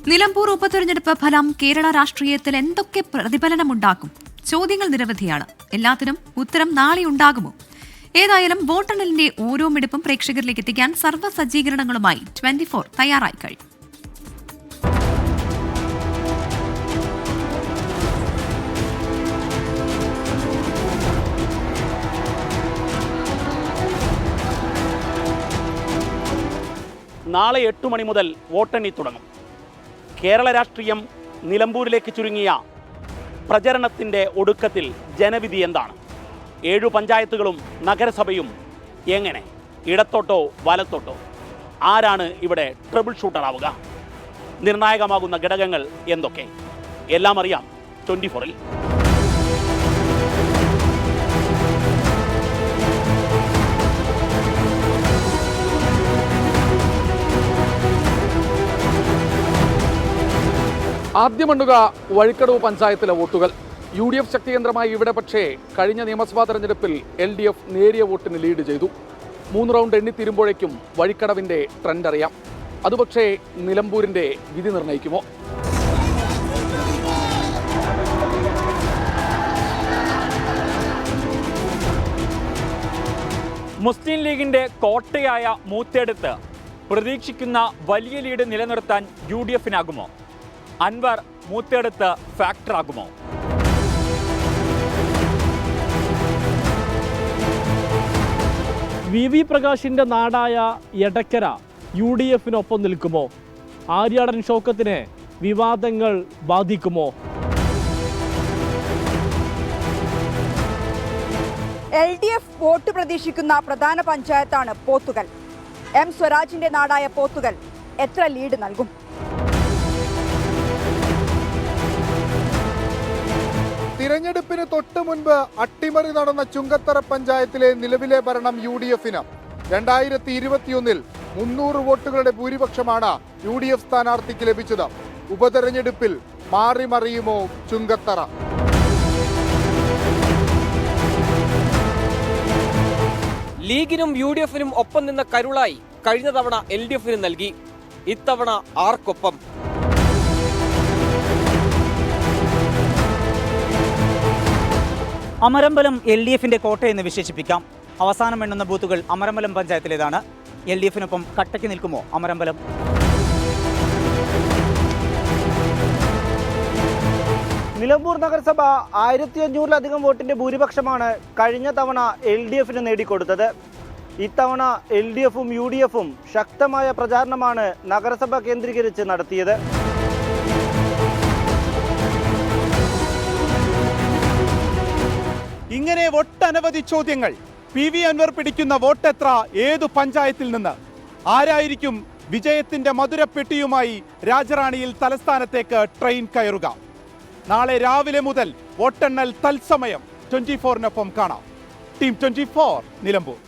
നിലമ്പൂർ ഉപതെരഞ്ഞെടുപ്പ് ഫലം കേരള രാഷ്ട്രീയത്തിൽ എന്തൊക്കെ പ്രതിഫലനമുണ്ടാക്കും? ചോദ്യങ്ങൾ നിരവധിയാണ്. എല്ലാത്തിനും ഉത്തരം നാളെ ഉണ്ടാകുമോ? ഏതായാലും വോട്ടെണ്ണലിന്റെ ഓരോ മിടുപ്പും പ്രേക്ഷകരിലേക്ക് എത്തിക്കാൻ സർവ്വ സജ്ജീകരണങ്ങളുമായി 24 തയ്യാറായി കഴിഞ്ഞു. നാളെ 8 മണി മുതൽ വോട്ടെണ്ണി തുടങ്ങും. കേരള രാഷ്ട്രീയം നിലമ്പൂരിലേക്ക് ചുരുങ്ങിയ പ്രചരണത്തിൻ്റെ ഒടുക്കത്തിൽ ജനവിധി എന്താണ്? 7 പഞ്ചായത്തുകളും നഗരസഭയും എങ്ങനെ? ഇടത്തോട്ടോ വലത്തോട്ടോ? ആരാണ് ഇവിടെ ട്രബിൾ ഷൂട്ടർ ആവുക? നിർണായകമാകുന്ന ഘടകങ്ങൾ എന്തൊക്കെ? എല്ലാം അറിയാം 24-ൽ. ആദ്യമെണ്ണുക വഴിക്കടവ് പഞ്ചായത്തിലെ വോട്ടുകൾ. UDF ശക്തികേന്ദ്രമായി ഇവിടെ. പക്ഷേ കഴിഞ്ഞ നിയമസഭാ തെരഞ്ഞെടുപ്പിൽ LDF നേരിയ വോട്ടിന് ലീഡ് ചെയ്തു. 3 റൗണ്ട് എണ്ണിത്തീരുമ്പോഴേക്കും വഴിക്കടവിൻ്റെ ട്രെൻഡ് അറിയാം. അതുപക്ഷേ നിലമ്പൂരിൻ്റെ വിധി നിർണ്ണയിക്കുമോ? മുസ്ലിം ലീഗിന്റെ കോട്ടയായ മൂത്തേടത്ത് പ്രതീക്ഷിക്കുന്ന വലിയ ലീഡ് നിലനിർത്താൻ UDFനാകുമോ? അൻവർ മൂത്തേടത്ത് ഫാക്ടറാകുമോ? VV പ്രകാശിന്റെ നാടായ എടക്കര UDFനൊപ്പം നിൽക്കുമോ? ആര്യാടൻ ഷൗക്കത്തിനെ വിവാദങ്ങൾ ബാധിക്കുമോ? LDF വോട്ട് പ്രതീക്ഷിക്കുന്ന പ്രധാന പഞ്ചായത്താണ് പോത്തുകൽ. M സ്വരാജിന്റെ നാടായ പോത്തുകൽ എത്ര ലീഡ് നൽകും? തിരഞ്ഞെടുപ്പിന് തൊട്ടു മുൻപ് അട്ടിമറി നടന്ന ചുങ്കത്തറ പഞ്ചായത്തിലെ നിലവിലെ ഭരണം UDFന്. 2021 300 വോട്ടുകളുടെ ഭൂരിപക്ഷമാണ് UDF സ്ഥാനാർത്ഥിക്ക് ലഭിച്ചത്. ഉപതെരഞ്ഞെടുപ്പിൽ മാറി മറിയുമോ ചുങ്കത്തറ? ലീഗിനും UDFനും ഒപ്പം നിന്ന കരുളായി കഴിഞ്ഞ തവണ LDFന് നൽകി. ഇത്തവണ ആർക്കൊപ്പം? അമരമ്പലം LDFന്റെ കോട്ടയെന്ന് വിശേഷിപ്പിക്കാം. അവസാനം എണ്ണുന്ന ബൂത്തുകൾ അമരമ്പലം പഞ്ചായത്തിലേതാണ്. LDFനൊപ്പം കട്ടയ്ക്ക് നിൽക്കുമോ അമരമ്പലം? നിലമ്പൂർ നഗരസഭ 1500-ലധികം വോട്ടിന്റെ ഭൂരിപക്ഷമാണ് കഴിഞ്ഞ തവണ LDFന് നേടിക്കൊടുത്തത്. ഇത്തവണ LDFും UDFും ശക്തമായ പ്രചാരണമാണ് നഗരസഭ കേന്ദ്രീകരിച്ച് നടത്തിയത്. ഇങ്ങനെ ഒട്ടനവധി ചോദ്യങ്ങൾ. PV അൻവർ പിടിക്കുന്ന വോട്ടെത്ര? ഏതു പഞ്ചായത്തിൽ നിന്ന്? ആരായിരിക്കും വിജയത്തിന്റെ മധുരപ്പെട്ടിയുമായി രാജറാണിയിൽ തലസ്ഥാനത്തേക്ക് ട്രെയിൻ കയറുക? നാളെ രാവിലെ മുതൽ വോട്ടെണ്ണൽ തത്സമയം 24-നൊപ്പം കാണാം. ടീം 24 നിലമ്പൂർ.